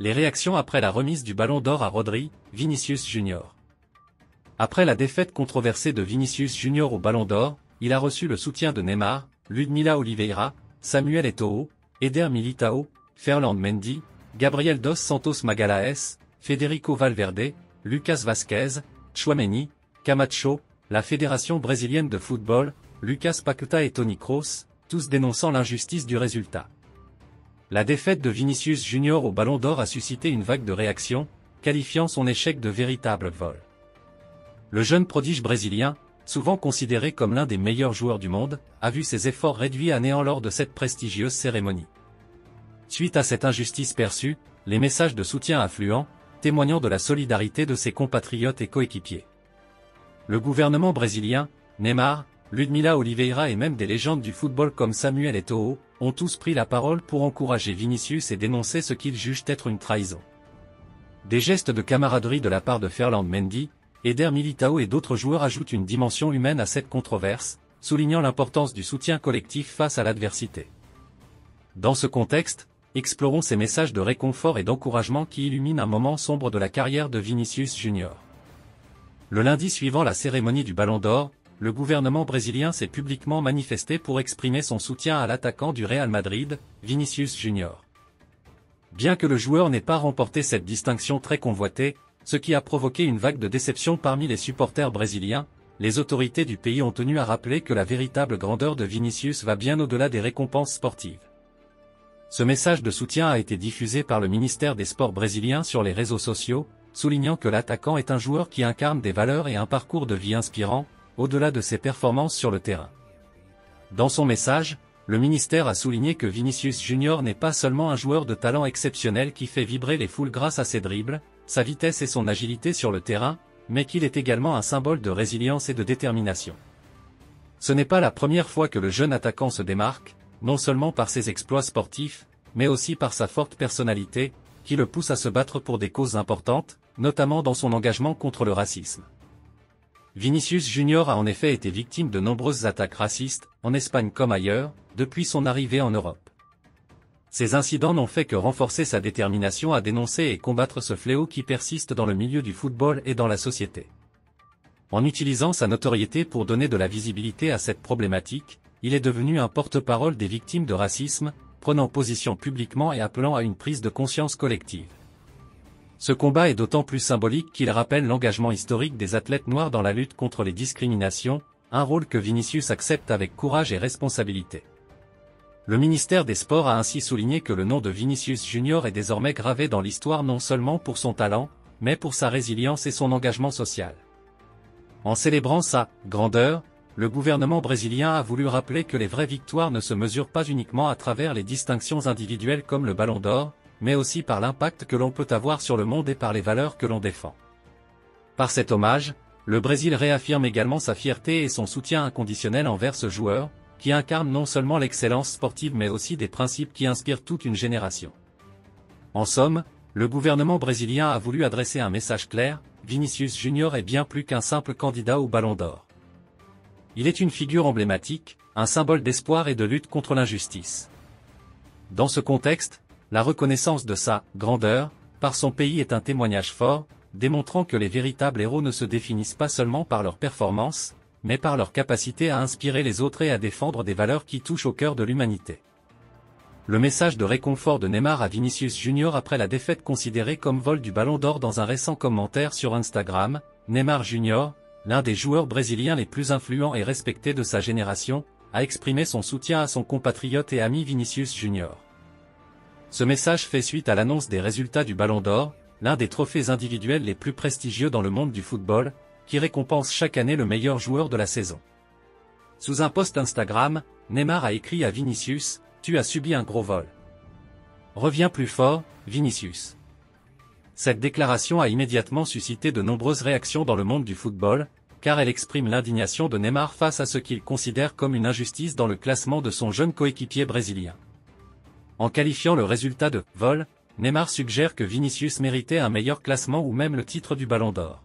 les réactions après la remise du Ballon d'Or à Rodri, Vinicius Junior. Après la défaite controversée de Vinicius Junior au Ballon d'Or, il a reçu le soutien de Neymar, Ludmila Oliveira, Samuel Eto'o, Eder Militao, Ferland Mendy, Gabriel dos Santos Magalhães, Federico Valverde, Lucas Vazquez, Tchouaméni, Camacho, la Fédération brésilienne de football, Lucas Paquetá et Toni Kroos, tous dénonçant l'injustice du résultat. La défaite de Vinicius Junior au Ballon d'Or a suscité une vague de réactions, qualifiant son échec de véritable vol. Le jeune prodige brésilien, souvent considéré comme l'un des meilleurs joueurs du monde, a vu ses efforts réduits à néant lors de cette prestigieuse cérémonie. Suite à cette injustice perçue, les messages de soutien affluent, témoignant de la solidarité de ses compatriotes et coéquipiers. Le gouvernement brésilien, Neymar, Ludmila Oliveira et même des légendes du football comme Samuel Eto'o, ont tous pris la parole pour encourager Vinicius et dénoncer ce qu'ils jugent être une trahison. Des gestes de camaraderie de la part de Ferland Mendy, Eder Militao et d'autres joueurs ajoutent une dimension humaine à cette controverse, soulignant l'importance du soutien collectif face à l'adversité. Dans ce contexte, explorons ces messages de réconfort et d'encouragement qui illuminent un moment sombre de la carrière de Vinicius Junior. Le lundi suivant la cérémonie du Ballon d'Or, le gouvernement brésilien s'est publiquement manifesté pour exprimer son soutien à l'attaquant du Real Madrid, Vinicius Junior. Bien que le joueur n'ait pas remporté cette distinction très convoitée, ce qui a provoqué une vague de déception parmi les supporters brésiliens, les autorités du pays ont tenu à rappeler que la véritable grandeur de Vinicius va bien au-delà des récompenses sportives. Ce message de soutien a été diffusé par le ministère des Sports brésilien sur les réseaux sociaux, soulignant que l'attaquant est un joueur qui incarne des valeurs et un parcours de vie inspirant, au-delà de ses performances sur le terrain. Dans son message, le ministère a souligné que Vinicius Junior n'est pas seulement un joueur de talent exceptionnel qui fait vibrer les foules grâce à ses dribbles, sa vitesse et son agilité sur le terrain, mais qu'il est également un symbole de résilience et de détermination. Ce n'est pas la première fois que le jeune attaquant se démarque, non seulement par ses exploits sportifs, mais aussi par sa forte personnalité, qui le pousse à se battre pour des causes importantes, notamment dans son engagement contre le racisme. Vinicius Junior a en effet été victime de nombreuses attaques racistes, en Espagne comme ailleurs, depuis son arrivée en Europe. Ces incidents n'ont fait que renforcer sa détermination à dénoncer et combattre ce fléau qui persiste dans le milieu du football et dans la société. En utilisant sa notoriété pour donner de la visibilité à cette problématique, il est devenu un porte-parole des victimes de racisme, prenant position publiquement et appelant à une prise de conscience collective. Ce combat est d'autant plus symbolique qu'il rappelle l'engagement historique des athlètes noirs dans la lutte contre les discriminations, un rôle que Vinicius accepte avec courage et responsabilité. Le ministère des Sports a ainsi souligné que le nom de Vinicius Junior est désormais gravé dans l'histoire non seulement pour son talent, mais pour sa résilience et son engagement social. En célébrant sa grandeur, le gouvernement brésilien a voulu rappeler que les vraies victoires ne se mesurent pas uniquement à travers les distinctions individuelles comme le Ballon d'Or, mais aussi par l'impact que l'on peut avoir sur le monde et par les valeurs que l'on défend. Par cet hommage, le Brésil réaffirme également sa fierté et son soutien inconditionnel envers ce joueur, qui incarne non seulement l'excellence sportive mais aussi des principes qui inspirent toute une génération. En somme, le gouvernement brésilien a voulu adresser un message clair: Vinicius Junior est bien plus qu'un simple candidat au Ballon d'Or. Il est une figure emblématique, un symbole d'espoir et de lutte contre l'injustice. Dans ce contexte, la reconnaissance de sa grandeur par son pays est un témoignage fort, démontrant que les véritables héros ne se définissent pas seulement par leur performance, mais par leur capacité à inspirer les autres et à défendre des valeurs qui touchent au cœur de l'humanité. Le message de réconfort de Neymar à Vinicius Junior après la défaite considérée comme vol du Ballon d'Or. Dans un récent commentaire sur Instagram, Neymar Junior, l'un des joueurs brésiliens les plus influents et respectés de sa génération, a exprimé son soutien à son compatriote et ami Vinicius Junior. Ce message fait suite à l'annonce des résultats du Ballon d'Or, l'un des trophées individuels les plus prestigieux dans le monde du football, qui récompense chaque année le meilleur joueur de la saison. Sous un post Instagram, Neymar a écrit à Vinicius: « Tu as subi un gros vol. Reviens plus fort, Vinicius ». Cette déclaration a immédiatement suscité de nombreuses réactions dans le monde du football, car elle exprime l'indignation de Neymar face à ce qu'il considère comme une injustice dans le classement de son jeune coéquipier brésilien. En qualifiant le résultat de « vol », Neymar suggère que Vinicius méritait un meilleur classement ou même le titre du Ballon d'Or.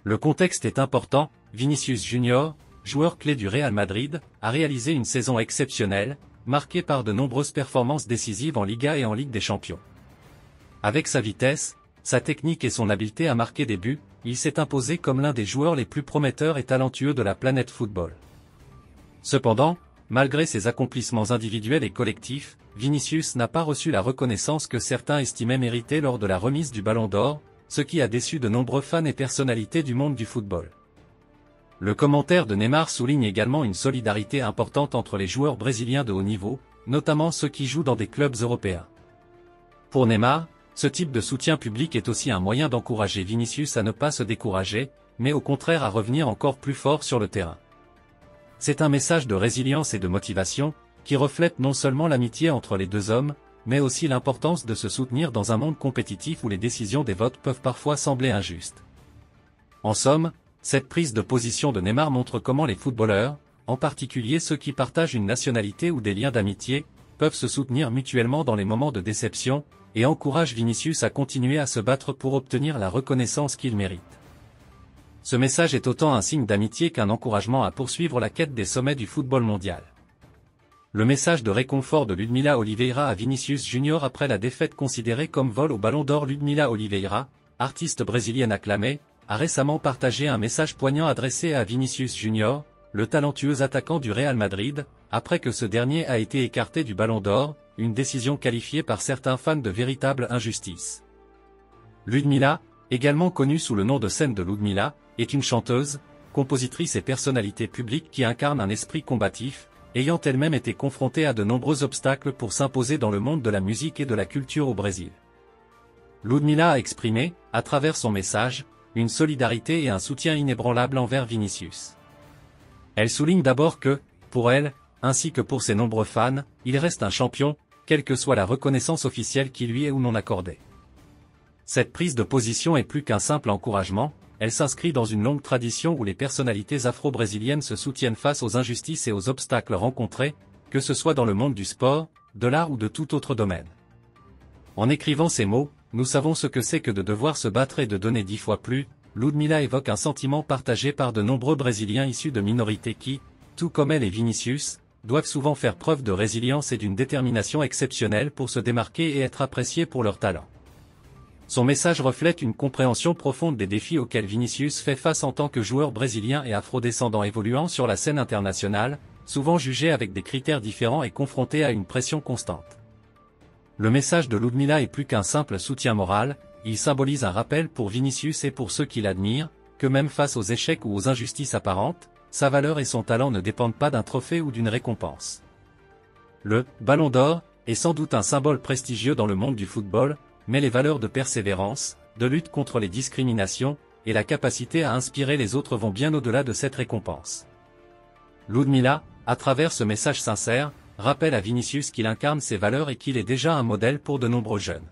Le contexte est important: Vinicius Junior, joueur clé du Real Madrid, a réalisé une saison exceptionnelle, marquée par de nombreuses performances décisives en Liga et en Ligue des Champions. Avec sa vitesse, sa technique et son habileté à marquer des buts, il s'est imposé comme l'un des joueurs les plus prometteurs et talentueux de la planète football. Cependant, malgré ses accomplissements individuels et collectifs, Vinicius n'a pas reçu la reconnaissance que certains estimaient mériter lors de la remise du Ballon d'Or, ce qui a déçu de nombreux fans et personnalités du monde du football. Le commentaire de Neymar souligne également une solidarité importante entre les joueurs brésiliens de haut niveau, notamment ceux qui jouent dans des clubs européens. Pour Neymar, ce type de soutien public est aussi un moyen d'encourager Vinicius à ne pas se décourager, mais au contraire à revenir encore plus fort sur le terrain. C'est un message de résilience et de motivation, qui reflète non seulement l'amitié entre les deux hommes, mais aussi l'importance de se soutenir dans un monde compétitif où les décisions des votes peuvent parfois sembler injustes. En somme, cette prise de position de Neymar montre comment les footballeurs, en particulier ceux qui partagent une nationalité ou des liens d'amitié, peuvent se soutenir mutuellement dans les moments de déception, et encourage Vinicius à continuer à se battre pour obtenir la reconnaissance qu'il mérite. Ce message est autant un signe d'amitié qu'un encouragement à poursuivre la quête des sommets du football mondial. Le message de réconfort de Ludmila Oliveira à Vinicius Junior après la défaite considérée comme vol au Ballon d'Or. Ludmila Oliveira, artiste brésilienne acclamée, a récemment partagé un message poignant adressé à Vinicius Junior, le talentueux attaquant du Real Madrid, après que ce dernier a été écarté du Ballon d'Or, une décision qualifiée par certains fans de véritable injustice. Ludmila, également connue sous le nom de scène de Ludmila, est une chanteuse, compositrice et personnalité publique qui incarne un esprit combatif, ayant elle-même été confrontée à de nombreux obstacles pour s'imposer dans le monde de la musique et de la culture au Brésil. Ludmila a exprimé, à travers son message, une solidarité et un soutien inébranlable envers Vinicius. Elle souligne d'abord que, pour elle, ainsi que pour ses nombreux fans, il reste un champion, quelle que soit la reconnaissance officielle qui lui est ou non accordée. Cette prise de position est plus qu'un simple encouragement, elle s'inscrit dans une longue tradition où les personnalités afro-brésiliennes se soutiennent face aux injustices et aux obstacles rencontrés, que ce soit dans le monde du sport, de l'art ou de tout autre domaine. En écrivant ces mots, nous savons ce que c'est que de devoir se battre et de donner 10 fois plus. Ludmila évoque un sentiment partagé par de nombreux Brésiliens issus de minorités qui, tout comme elle et Vinicius, doivent souvent faire preuve de résilience et d'une détermination exceptionnelle pour se démarquer et être appréciés pour leur talent. Son message reflète une compréhension profonde des défis auxquels Vinicius fait face en tant que joueur brésilien et afrodescendant évoluant sur la scène internationale, souvent jugé avec des critères différents et confronté à une pression constante. Le message de Ludmila est plus qu'un simple soutien moral, il symbolise un rappel pour Vinicius et pour ceux qui l'admirent, que même face aux échecs ou aux injustices apparentes, sa valeur et son talent ne dépendent pas d'un trophée ou d'une récompense. Le « Ballon d'Or » est sans doute un symbole prestigieux dans le monde du football, mais les valeurs de persévérance, de lutte contre les discriminations, et la capacité à inspirer les autres vont bien au-delà de cette récompense. Ludmila, à travers ce message sincère, rappelle à Vinicius qu'il incarne ses valeurs et qu'il est déjà un modèle pour de nombreux jeunes.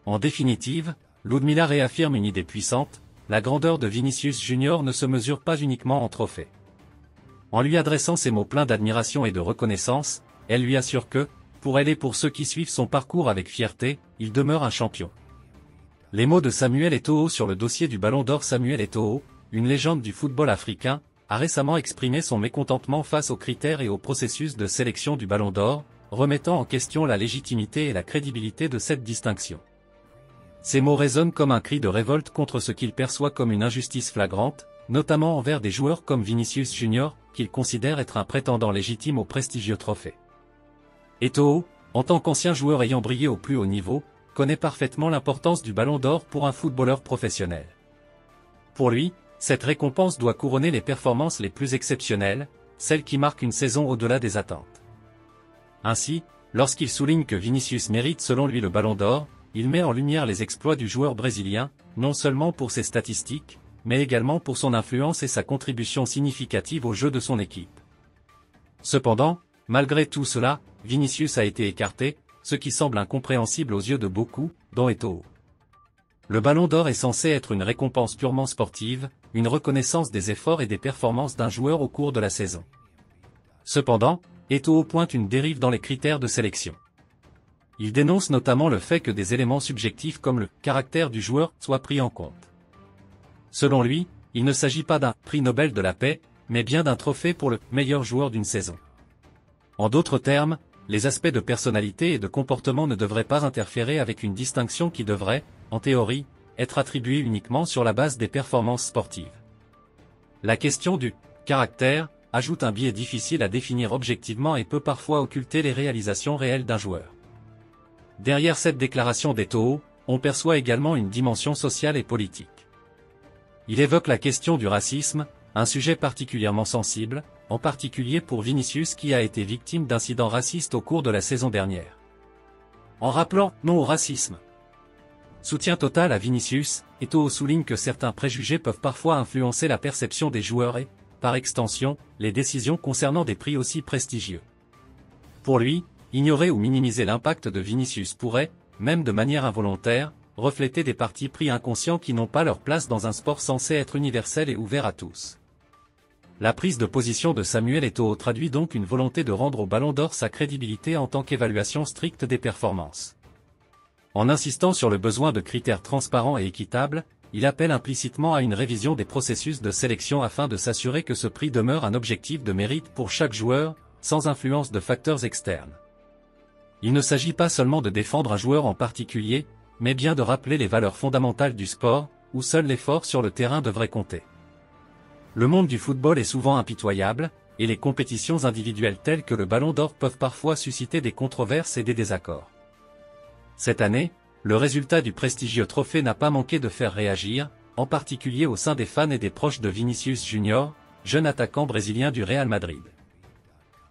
En définitive, Ludmila réaffirme une idée puissante, la grandeur de Vinicius Junior ne se mesure pas uniquement en trophées. En lui adressant ces mots pleins d'admiration et de reconnaissance, elle lui assure que, pour elle et pour ceux qui suivent son parcours avec fierté, il demeure un champion. Les mots de Samuel Eto'o sur le dossier du Ballon d'Or. Samuel Eto'o, une légende du football africain, a récemment exprimé son mécontentement face aux critères et au processus de sélection du Ballon d'Or, remettant en question la légitimité et la crédibilité de cette distinction. Ces mots résonnent comme un cri de révolte contre ce qu'il perçoit comme une injustice flagrante, notamment envers des joueurs comme Vinicius Junior, qu'il considère être un prétendant légitime au prestigieux trophée. Eto'o, en tant qu'ancien joueur ayant brillé au plus haut niveau, connaît parfaitement l'importance du Ballon d'Or pour un footballeur professionnel. Pour lui, cette récompense doit couronner les performances les plus exceptionnelles, celles qui marquent une saison au-delà des attentes. Ainsi, lorsqu'il souligne que Vinicius mérite selon lui le Ballon d'Or, il met en lumière les exploits du joueur brésilien, non seulement pour ses statistiques, mais également pour son influence et sa contribution significative au jeu de son équipe. Cependant, malgré tout cela, Vinicius a été écarté, ce qui semble incompréhensible aux yeux de beaucoup, dont Eto'o. Le Ballon d'Or est censé être une récompense purement sportive, une reconnaissance des efforts et des performances d'un joueur au cours de la saison. Cependant, Eto'o pointe une dérive dans les critères de sélection. Il dénonce notamment le fait que des éléments subjectifs comme le caractère du joueur soient pris en compte. Selon lui, il ne s'agit pas d'un prix Nobel de la paix, mais bien d'un trophée pour le meilleur joueur d'une saison. En d'autres termes, les aspects de personnalité et de comportement ne devraient pas interférer avec une distinction qui devrait, en théorie, être attribuée uniquement sur la base des performances sportives. La question du caractère ajoute un biais difficile à définir objectivement et peut parfois occulter les réalisations réelles d'un joueur. Derrière cette déclaration d'Eto'o, on perçoit également une dimension sociale et politique. Il évoque la question du racisme, un sujet particulièrement sensible, en particulier pour Vinicius qui a été victime d'incidents racistes au cours de la saison dernière. En rappelant « non au racisme », soutien total à Vinicius, Eto'o souligne que certains préjugés peuvent parfois influencer la perception des joueurs et, par extension, les décisions concernant des prix aussi prestigieux. Pour lui, ignorer ou minimiser l'impact de Vinicius pourrait, même de manière involontaire, refléter des partis pris inconscients qui n'ont pas leur place dans un sport censé être universel et ouvert à tous. La prise de position de Samuel Eto'o traduit donc une volonté de rendre au Ballon d'Or sa crédibilité en tant qu'évaluation stricte des performances. En insistant sur le besoin de critères transparents et équitables, il appelle implicitement à une révision des processus de sélection afin de s'assurer que ce prix demeure un objectif de mérite pour chaque joueur, sans influence de facteurs externes. Il ne s'agit pas seulement de défendre un joueur en particulier, mais bien de rappeler les valeurs fondamentales du sport, où seul l'effort sur le terrain devrait compter. Le monde du football est souvent impitoyable, et les compétitions individuelles telles que le Ballon d'Or peuvent parfois susciter des controverses et des désaccords. Cette année, le résultat du prestigieux trophée n'a pas manqué de faire réagir, en particulier au sein des fans et des proches de Vinicius Junior, jeune attaquant brésilien du Real Madrid.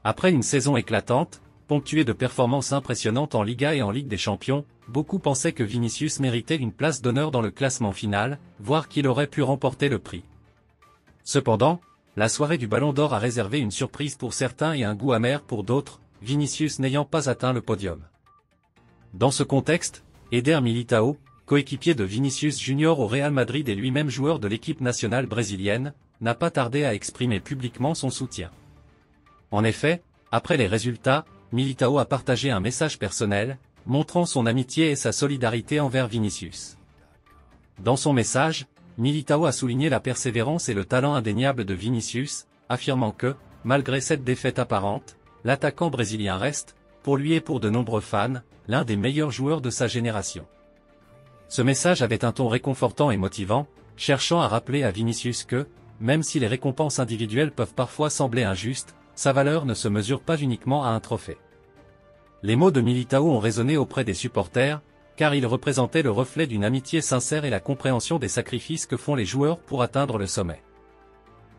Après une saison éclatante, ponctuée de performances impressionnantes en Liga et en Ligue des Champions, beaucoup pensaient que Vinicius méritait une place d'honneur dans le classement final, voire qu'il aurait pu remporter le prix. Cependant, la soirée du Ballon d'Or a réservé une surprise pour certains et un goût amer pour d'autres, Vinicius n'ayant pas atteint le podium. Dans ce contexte, Éder Militão, coéquipier de Vinicius Junior au Real Madrid et lui-même joueur de l'équipe nationale brésilienne, n'a pas tardé à exprimer publiquement son soutien. En effet, après les résultats, Militão a partagé un message personnel, montrant son amitié et sa solidarité envers Vinicius. Dans son message, Militão a souligné la persévérance et le talent indéniable de Vinicius, affirmant que, malgré cette défaite apparente, l'attaquant brésilien reste, pour lui et pour de nombreux fans, l'un des meilleurs joueurs de sa génération. Ce message avait un ton réconfortant et motivant, cherchant à rappeler à Vinicius que, même si les récompenses individuelles peuvent parfois sembler injustes, sa valeur ne se mesure pas uniquement à un trophée. Les mots de Militão ont résonné auprès des supporters, car ils représentaient le reflet d'une amitié sincère et la compréhension des sacrifices que font les joueurs pour atteindre le sommet.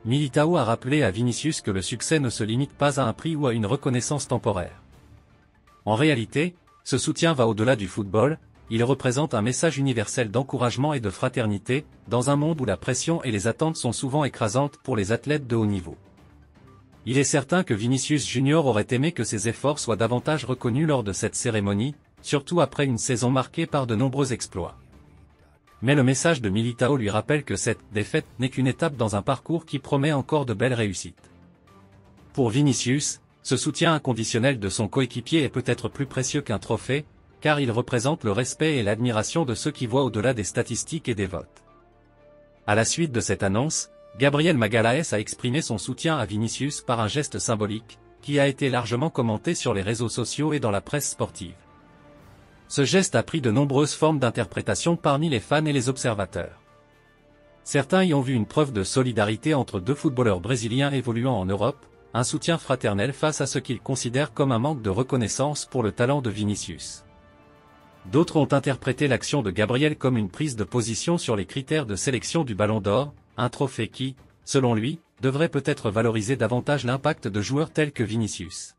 Militão a rappelé à Vinicius que le succès ne se limite pas à un prix ou à une reconnaissance temporaire. En réalité, ce soutien va au-delà du football, il représente un message universel d'encouragement et de fraternité, dans un monde où la pression et les attentes sont souvent écrasantes pour les athlètes de haut niveau. Il est certain que Vinicius Junior aurait aimé que ses efforts soient davantage reconnus lors de cette cérémonie, surtout après une saison marquée par de nombreux exploits. Mais le message de Militão lui rappelle que cette défaite n'est qu'une étape dans un parcours qui promet encore de belles réussites. Pour Vinicius, ce soutien inconditionnel de son coéquipier est peut-être plus précieux qu'un trophée, car il représente le respect et l'admiration de ceux qui voient au-delà des statistiques et des votes. À la suite de cette annonce, Gabriel Magalhães a exprimé son soutien à Vinicius par un geste symbolique, qui a été largement commenté sur les réseaux sociaux et dans la presse sportive. Ce geste a pris de nombreuses formes d'interprétation parmi les fans et les observateurs. Certains y ont vu une preuve de solidarité entre deux footballeurs brésiliens évoluant en Europe, un soutien fraternel face à ce qu'ils considèrent comme un manque de reconnaissance pour le talent de Vinicius. D'autres ont interprété l'action de Gabriel comme une prise de position sur les critères de sélection du Ballon d'Or, un trophée qui, selon lui, devrait peut-être valoriser davantage l'impact de joueurs tels que Vinicius.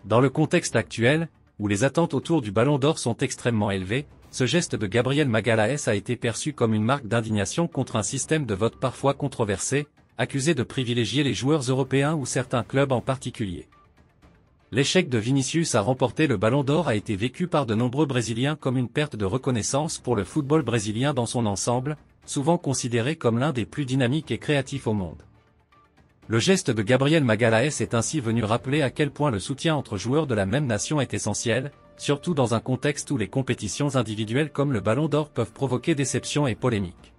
Dans le contexte actuel, où les attentes autour du Ballon d'Or sont extrêmement élevées, ce geste de Gabriel Magalhães a été perçu comme une marque d'indignation contre un système de vote parfois controversé, accusé de privilégier les joueurs européens ou certains clubs en particulier. L'échec de Vinicius à remporter le Ballon d'Or a été vécu par de nombreux Brésiliens comme une perte de reconnaissance pour le football brésilien dans son ensemble, souvent considéré comme l'un des plus dynamiques et créatifs au monde. Le geste de Gabriel Magalhães est ainsi venu rappeler à quel point le soutien entre joueurs de la même nation est essentiel, surtout dans un contexte où les compétitions individuelles comme le Ballon d'Or peuvent provoquer déception et polémique.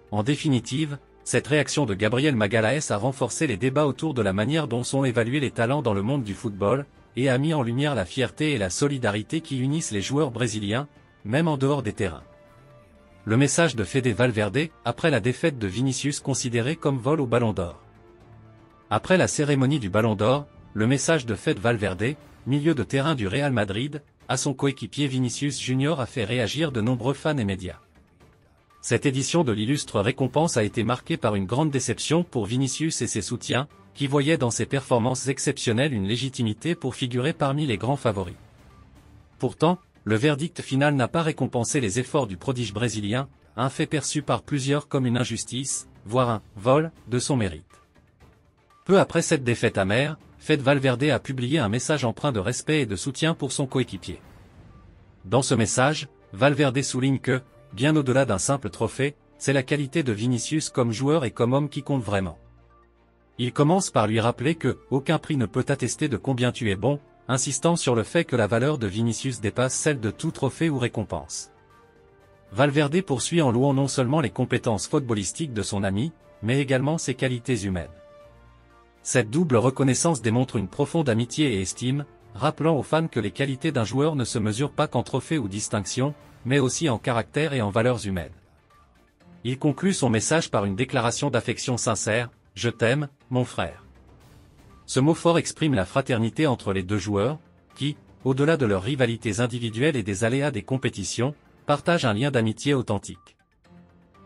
En définitive, cette réaction de Gabriel Magalhães a renforcé les débats autour de la manière dont sont évalués les talents dans le monde du football, et a mis en lumière la fierté et la solidarité qui unissent les joueurs brésiliens, même en dehors des terrains. Le message de Fede Valverde, après la défaite de Vinicius considéré comme vol au Ballon d'Or. Après la cérémonie du Ballon d'Or, le message de Fede Valverde, milieu de terrain du Real Madrid, à son coéquipier Vinicius Junior a fait réagir de nombreux fans et médias. Cette édition de l'illustre récompense a été marquée par une grande déception pour Vinicius et ses soutiens, qui voyaient dans ses performances exceptionnelles une légitimité pour figurer parmi les grands favoris. Pourtant, le verdict final n'a pas récompensé les efforts du prodige brésilien, un fait perçu par plusieurs comme une injustice, voire un « vol » de son mérite. Peu après cette défaite amère, Fede Valverde a publié un message empreint de respect et de soutien pour son coéquipier. Dans ce message, Valverde souligne que, bien au-delà d'un simple trophée, c'est la qualité de Vinicius comme joueur et comme homme qui compte vraiment. Il commence par lui rappeler que « aucun prix ne peut attester de combien tu es bon », insistant sur le fait que la valeur de Vinicius dépasse celle de tout trophée ou récompense. Valverde poursuit en louant non seulement les compétences footballistiques de son ami, mais également ses qualités humaines. Cette double reconnaissance démontre une profonde amitié et estime, rappelant aux fans que les qualités d'un joueur ne se mesurent pas qu'en trophées ou distinctions, mais aussi en caractère et en valeurs humaines. Il conclut son message par une déclaration d'affection sincère, « Je t'aime, mon frère ». Ce mot fort exprime la fraternité entre les deux joueurs, qui, au-delà de leurs rivalités individuelles et des aléas des compétitions, partagent un lien d'amitié authentique.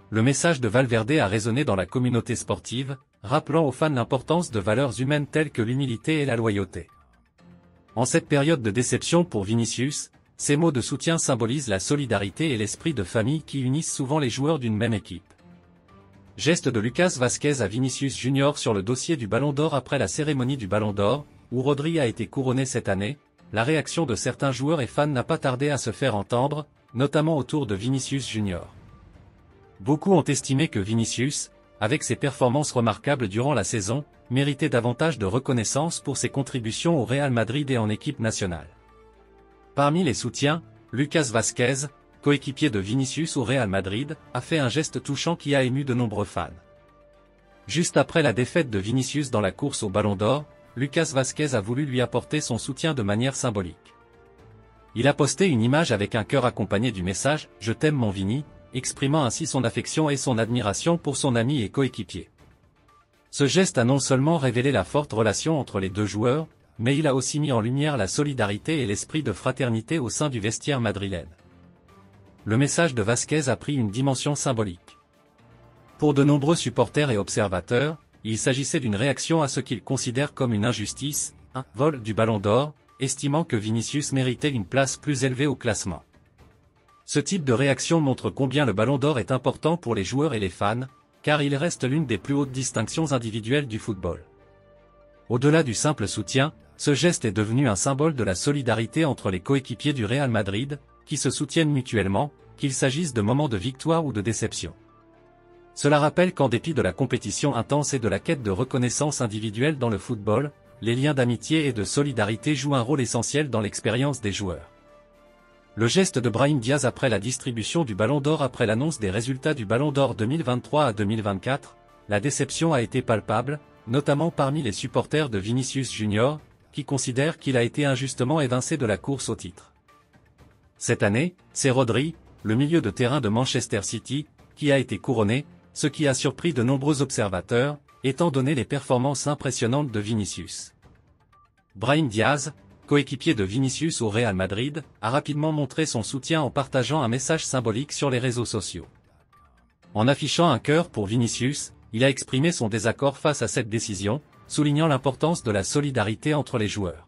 Le message de Valverde a résonné dans la communauté sportive, rappelant aux fans l'importance de valeurs humaines telles que l'humilité et la loyauté. En cette période de déception pour Vinicius, ces mots de soutien symbolisent la solidarité et l'esprit de famille qui unissent souvent les joueurs d'une même équipe. Geste de Lucas Vazquez à Vinicius Junior sur le dossier du Ballon d'Or après la cérémonie du Ballon d'Or, où Rodri a été couronné cette année, la réaction de certains joueurs et fans n'a pas tardé à se faire entendre, notamment autour de Vinicius Junior. Beaucoup ont estimé que Vinicius, avec ses performances remarquables durant la saison, méritait davantage de reconnaissance pour ses contributions au Real Madrid et en équipe nationale. Parmi les soutiens, Lucas Vazquez, coéquipier de Vinicius au Real Madrid, a fait un geste touchant qui a ému de nombreux fans. Juste après la défaite de Vinicius dans la course au Ballon d'Or, Lucas Vazquez a voulu lui apporter son soutien de manière symbolique. Il a posté une image avec un cœur accompagné du message « Je t'aime mon Vini », exprimant ainsi son affection et son admiration pour son ami et coéquipier. Ce geste a non seulement révélé la forte relation entre les deux joueurs, mais il a aussi mis en lumière la solidarité et l'esprit de fraternité au sein du vestiaire madrilène. Le message de Vazquez a pris une dimension symbolique. Pour de nombreux supporters et observateurs, il s'agissait d'une réaction à ce qu'ils considèrent comme une injustice, un vol du Ballon d'Or, estimant que Vinicius méritait une place plus élevée au classement. Ce type de réaction montre combien le Ballon d'Or est important pour les joueurs et les fans, car il reste l'une des plus hautes distinctions individuelles du football. Au-delà du simple soutien, ce geste est devenu un symbole de la solidarité entre les coéquipiers du Real Madrid, qui se soutiennent mutuellement, qu'il s'agisse de moments de victoire ou de déception. Cela rappelle qu'en dépit de la compétition intense et de la quête de reconnaissance individuelle dans le football, les liens d'amitié et de solidarité jouent un rôle essentiel dans l'expérience des joueurs. Le geste de Brahim Diaz après la distribution du Ballon d'Or après l'annonce des résultats du Ballon d'Or 2023 à 2024, la déception a été palpable, notamment parmi les supporters de Vinicius Junior, qui considèrent qu'il a été injustement évincé de la course au titre. Cette année, c'est Rodri, le milieu de terrain de Manchester City, qui a été couronné, ce qui a surpris de nombreux observateurs, étant donné les performances impressionnantes de Vinicius. Brahim Diaz, coéquipier de Vinicius au Real Madrid, a rapidement montré son soutien en partageant un message symbolique sur les réseaux sociaux. En affichant un cœur pour Vinicius, il a exprimé son désaccord face à cette décision, soulignant l'importance de la solidarité entre les joueurs.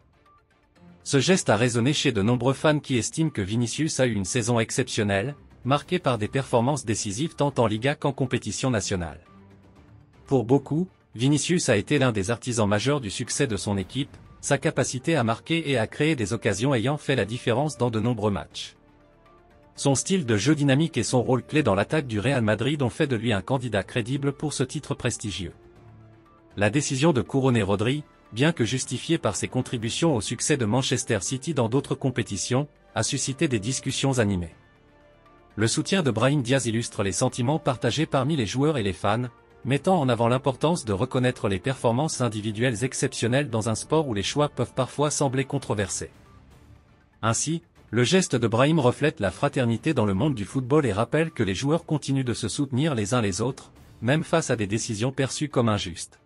Ce geste a résonné chez de nombreux fans qui estiment que Vinicius a eu une saison exceptionnelle, marquée par des performances décisives tant en Liga qu'en compétition nationale. Pour beaucoup, Vinicius a été l'un des artisans majeurs du succès de son équipe, sa capacité à marquer et à créer des occasions ayant fait la différence dans de nombreux matchs. Son style de jeu dynamique et son rôle clé dans l'attaque du Real Madrid ont fait de lui un candidat crédible pour ce titre prestigieux. La décision de couronner Rodri, bien que justifiée par ses contributions au succès de Manchester City dans d'autres compétitions, a suscité des discussions animées. Le soutien de Brahim Diaz illustre les sentiments partagés parmi les joueurs et les fans, mettant en avant l'importance de reconnaître les performances individuelles exceptionnelles dans un sport où les choix peuvent parfois sembler controversés. Ainsi, le geste de Brahim reflète la fraternité dans le monde du football et rappelle que les joueurs continuent de se soutenir les uns les autres, même face à des décisions perçues comme injustes.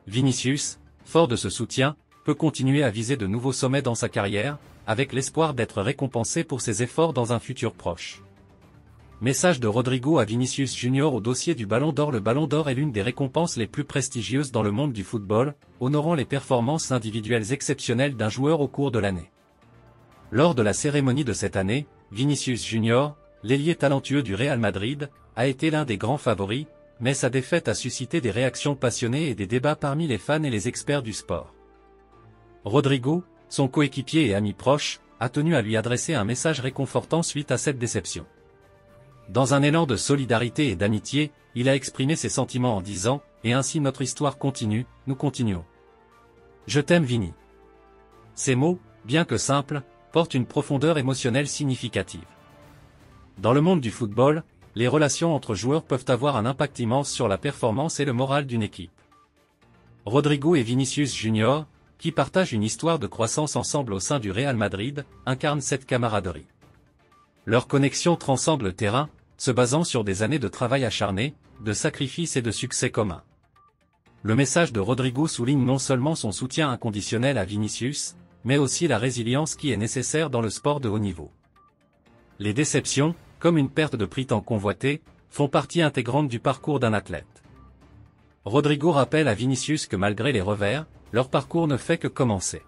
Vinicius, fort de ce soutien, peut continuer à viser de nouveaux sommets dans sa carrière, avec l'espoir d'être récompensé pour ses efforts dans un futur proche. Message de Rodrigo à Vinicius Junior au dossier du Ballon d'Or. Le Ballon d'Or est l'une des récompenses les plus prestigieuses dans le monde du football, honorant les performances individuelles exceptionnelles d'un joueur au cours de l'année. Lors de la cérémonie de cette année, Vinicius Junior, l'ailier talentueux du Real Madrid, a été l'un des grands favoris, mais sa défaite a suscité des réactions passionnées et des débats parmi les fans et les experts du sport. Rodrigo, son coéquipier et ami proche, a tenu à lui adresser un message réconfortant suite à cette déception. Dans un élan de solidarité et d'amitié, il a exprimé ses sentiments en disant « Et ainsi notre histoire continue, nous continuons. Je t'aime Vini ». Ces mots, bien que simples, portent une profondeur émotionnelle significative. Dans le monde du football, les relations entre joueurs peuvent avoir un impact immense sur la performance et le moral d'une équipe. Rodrigo et Vinicius Junior, qui partagent une histoire de croissance ensemble au sein du Real Madrid, incarnent cette camaraderie. Leur connexion transcende le terrain, se basant sur des années de travail acharné, de sacrifices et de succès communs. Le message de Rodrigo souligne non seulement son soutien inconditionnel à Vinicius, mais aussi la résilience qui est nécessaire dans le sport de haut niveau. Les déceptions, comme une perte de prix tant convoitée, font partie intégrante du parcours d'un athlète. Rodrigo rappelle à Vinicius que malgré les revers, leur parcours ne fait que commencer.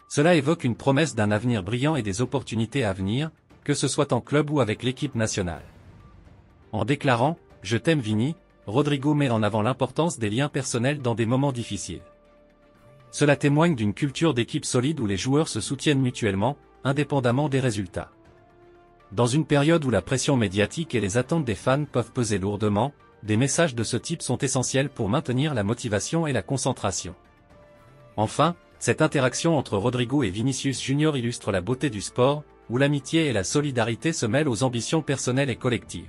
Cela évoque une promesse d'un avenir brillant et des opportunités à venir, que ce soit en club ou avec l'équipe nationale. En déclarant « Je t'aime Vini », Rodrigo met en avant l'importance des liens personnels dans des moments difficiles. Cela témoigne d'une culture d'équipe solide où les joueurs se soutiennent mutuellement, indépendamment des résultats. Dans une période où la pression médiatique et les attentes des fans peuvent peser lourdement, des messages de ce type sont essentiels pour maintenir la motivation et la concentration. Enfin, cette interaction entre Rodrigo et Vinicius Junior illustre la beauté du sport, où l'amitié et la solidarité se mêlent aux ambitions personnelles et collectives.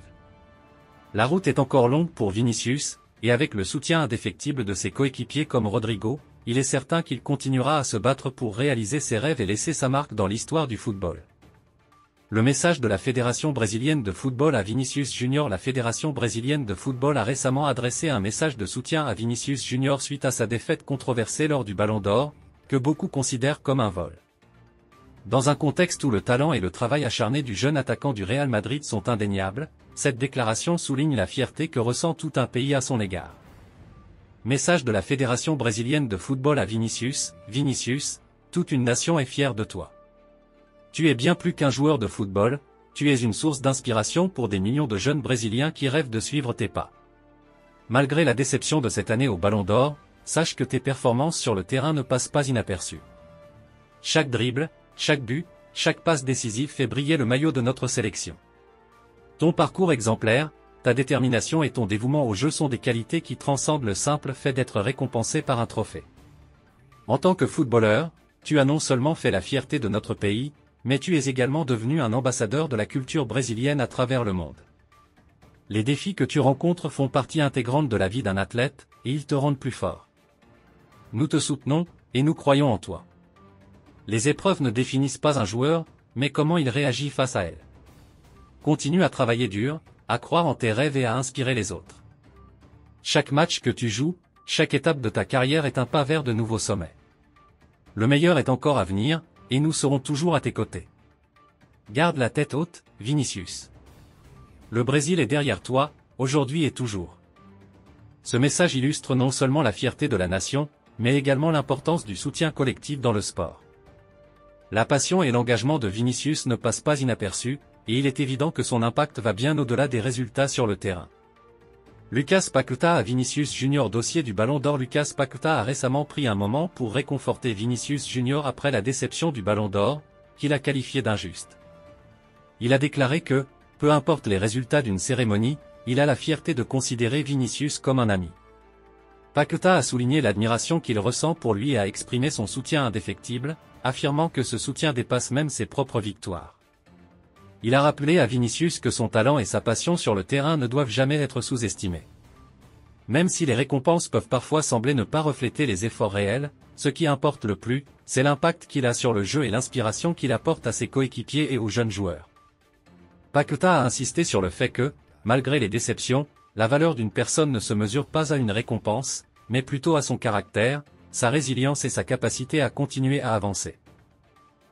La route est encore longue pour Vinicius, et avec le soutien indéfectible de ses coéquipiers comme Rodrigo, il est certain qu'il continuera à se battre pour réaliser ses rêves et laisser sa marque dans l'histoire du football. Le message de la Fédération brésilienne de football à Vinicius Junior. La Fédération brésilienne de football a récemment adressé un message de soutien à Vinicius Junior suite à sa défaite controversée lors du Ballon d'Or, que beaucoup considèrent comme un vol. Dans un contexte où le talent et le travail acharné du jeune attaquant du Real Madrid sont indéniables, cette déclaration souligne la fierté que ressent tout un pays à son égard. Message de la Fédération brésilienne de football à Vinicius. Vinicius, toute une nation est fière de toi. Tu es bien plus qu'un joueur de football, tu es une source d'inspiration pour des millions de jeunes Brésiliens qui rêvent de suivre tes pas. Malgré la déception de cette année au Ballon d'Or, sache que tes performances sur le terrain ne passent pas inaperçues. Chaque dribble, chaque but, chaque passe décisive fait briller le maillot de notre sélection. Ton parcours exemplaire, ta détermination et ton dévouement au jeu sont des qualités qui transcendent le simple fait d'être récompensé par un trophée. En tant que footballeur, tu as non seulement fait la fierté de notre pays, mais tu es également devenu un ambassadeur de la culture brésilienne à travers le monde. Les défis que tu rencontres font partie intégrante de la vie d'un athlète, et ils te rendent plus fort. Nous te soutenons, et nous croyons en toi. Les épreuves ne définissent pas un joueur, mais comment il réagit face à elles. Continue à travailler dur, à croire en tes rêves et à inspirer les autres. Chaque match que tu joues, chaque étape de ta carrière est un pas vers de nouveaux sommets. Le meilleur est encore à venir, et nous serons toujours à tes côtés. Garde la tête haute, Vinicius. Le Brésil est derrière toi, aujourd'hui et toujours. Ce message illustre non seulement la fierté de la nation, mais également l'importance du soutien collectif dans le sport. La passion et l'engagement de Vinicius ne passent pas inaperçus, et il est évident que son impact va bien au-delà des résultats sur le terrain. Lucas Paquetá à Vinicius Junior. Dossier du Ballon d'Or. Lucas Paquetá a récemment pris un moment pour réconforter Vinicius Junior après la déception du Ballon d'Or, qu'il a qualifié d'injuste. Il a déclaré que, peu importe les résultats d'une cérémonie, il a la fierté de considérer Vinicius comme un ami. Paquetá a souligné l'admiration qu'il ressent pour lui et a exprimé son soutien indéfectible, affirmant que ce soutien dépasse même ses propres victoires. Il a rappelé à Vinicius que son talent et sa passion sur le terrain ne doivent jamais être sous-estimés. même si les récompenses peuvent parfois sembler ne pas refléter les efforts réels, ce qui importe le plus, c'est l'impact qu'il a sur le jeu et l'inspiration qu'il apporte à ses coéquipiers et aux jeunes joueurs. Paquetá a insisté sur le fait que, malgré les déceptions, la valeur d'une personne ne se mesure pas à une récompense, mais plutôt à son caractère, sa résilience et sa capacité à continuer à avancer.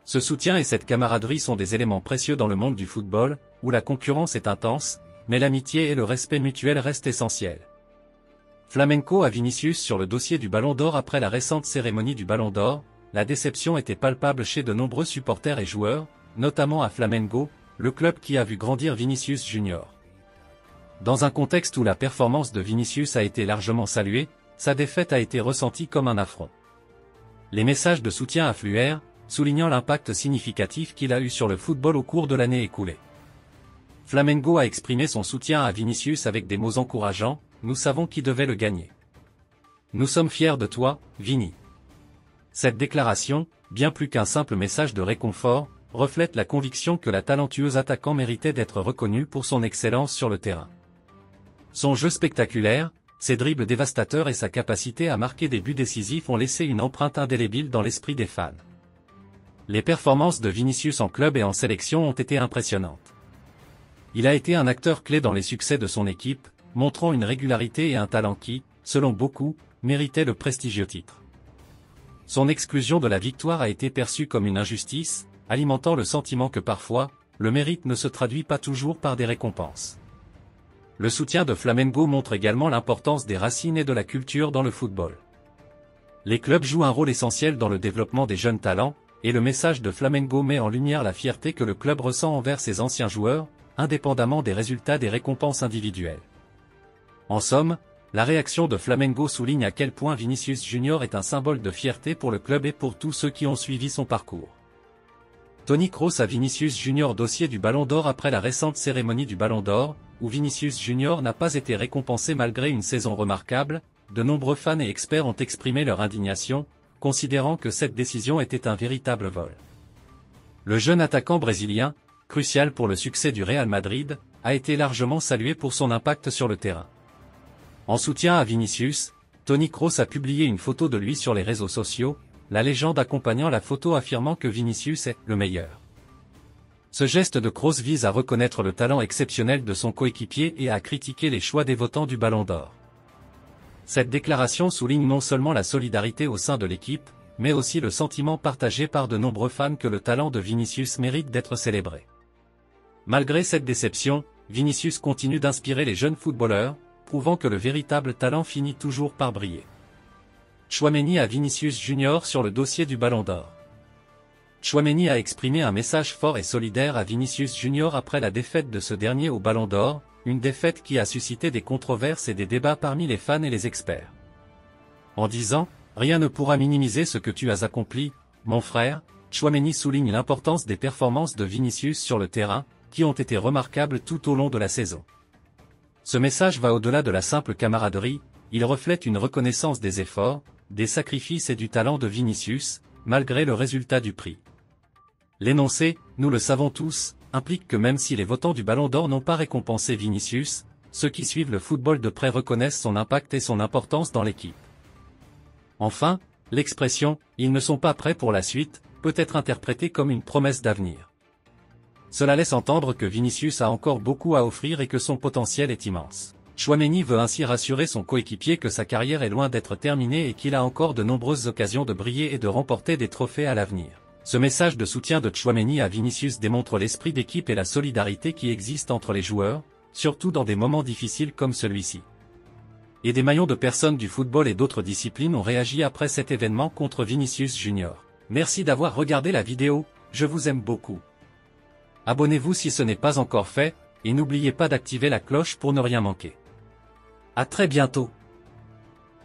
Ce soutien et cette camaraderie sont des éléments précieux dans le monde du football, où la concurrence est intense, mais l'amitié et le respect mutuel restent essentiels. Flamenco à Vinicius sur le dossier du Ballon d'Or. Après la récente cérémonie du Ballon d'Or, la déception était palpable chez de nombreux supporters et joueurs, notamment à Flamengo, le club qui a vu grandir Vinicius Junior. Dans un contexte où la performance de Vinicius a été largement saluée, sa défaite a été ressentie comme un affront. Les messages de soutien affluèrent, soulignant l'impact significatif qu'il a eu sur le football au cours de l'année écoulée. Flamengo a exprimé son soutien à Vinicius avec des mots encourageants: « Nous savons qui devait le gagner. Nous sommes fiers de toi, Vini ». Cette déclaration, bien plus qu'un simple message de réconfort, reflète la conviction que la talentueuse attaquant méritait d'être reconnue pour son excellence sur le terrain. Son jeu spectaculaire, ses dribbles dévastateurs et sa capacité à marquer des buts décisifs ont laissé une empreinte indélébile dans l'esprit des fans. Les performances de Vinicius en club et en sélection ont été impressionnantes. Il a été un acteur clé dans les succès de son équipe, montrant une régularité et un talent qui, selon beaucoup, méritaient le prestigieux titre. Son exclusion de la victoire a été perçue comme une injustice, alimentant le sentiment que parfois, le mérite ne se traduit pas toujours par des récompenses. Le soutien de Flamengo montre également l'importance des racines et de la culture dans le football. Les clubs jouent un rôle essentiel dans le développement des jeunes talents, et le message de Flamengo met en lumière la fierté que le club ressent envers ses anciens joueurs, indépendamment des résultats des récompenses individuelles. En somme, la réaction de Flamengo souligne à quel point Vinicius Junior est un symbole de fierté pour le club et pour tous ceux qui ont suivi son parcours. Toni Kroos à Vinicius Junior. Dossier du Ballon d'Or. Après la récente cérémonie du Ballon d'Or, où Vinicius Junior n'a pas été récompensé malgré une saison remarquable, de nombreux fans et experts ont exprimé leur indignation, considérant que cette décision était un véritable vol. Le jeune attaquant brésilien, crucial pour le succès du Real Madrid, a été largement salué pour son impact sur le terrain. En soutien à Vinicius, Toni Kroos a publié une photo de lui sur les réseaux sociaux, la légende accompagnant la photo affirmant que Vinicius est « le meilleur ». Ce geste de Kroos vise à reconnaître le talent exceptionnel de son coéquipier et à critiquer les choix des votants du Ballon d'Or. Cette déclaration souligne non seulement la solidarité au sein de l'équipe, mais aussi le sentiment partagé par de nombreux fans que le talent de Vinicius mérite d'être célébré. Malgré cette déception, Vinicius continue d'inspirer les jeunes footballeurs, prouvant que le véritable talent finit toujours par briller. Tchouaméni à Vinicius Junior sur le dossier du Ballon d'Or. Tchouaméni a exprimé un message fort et solidaire à Vinicius Junior après la défaite de ce dernier au Ballon d'Or, une défaite qui a suscité des controverses et des débats parmi les fans et les experts. En disant « Rien ne pourra minimiser ce que tu as accompli, mon frère », Tchouaméni souligne l'importance des performances de Vinicius sur le terrain, qui ont été remarquables tout au long de la saison. Ce message va au-delà de la simple camaraderie, il reflète une reconnaissance des efforts, des sacrifices et du talent de Vinicius, malgré le résultat du prix. L'énoncé « Nous le savons tous » implique que même si les votants du Ballon d'Or n'ont pas récompensé Vinicius, ceux qui suivent le football de près reconnaissent son impact et son importance dans l'équipe. Enfin, l'expression « ils ne sont pas prêts pour la suite » peut être interprétée comme une promesse d'avenir. Cela laisse entendre que Vinicius a encore beaucoup à offrir et que son potentiel est immense. Tchouaméni veut ainsi rassurer son coéquipier que sa carrière est loin d'être terminée et qu'il a encore de nombreuses occasions de briller et de remporter des trophées à l'avenir. Ce message de soutien de Tchouaméni à Vinicius démontre l'esprit d'équipe et la solidarité qui existent entre les joueurs, surtout dans des moments difficiles comme celui-ci. Et des millions de personnes du football et d'autres disciplines ont réagi après cet événement contre Vinicius Junior. Merci d'avoir regardé la vidéo, je vous aime beaucoup. Abonnez-vous si ce n'est pas encore fait, et n'oubliez pas d'activer la cloche pour ne rien manquer. À très bientôt.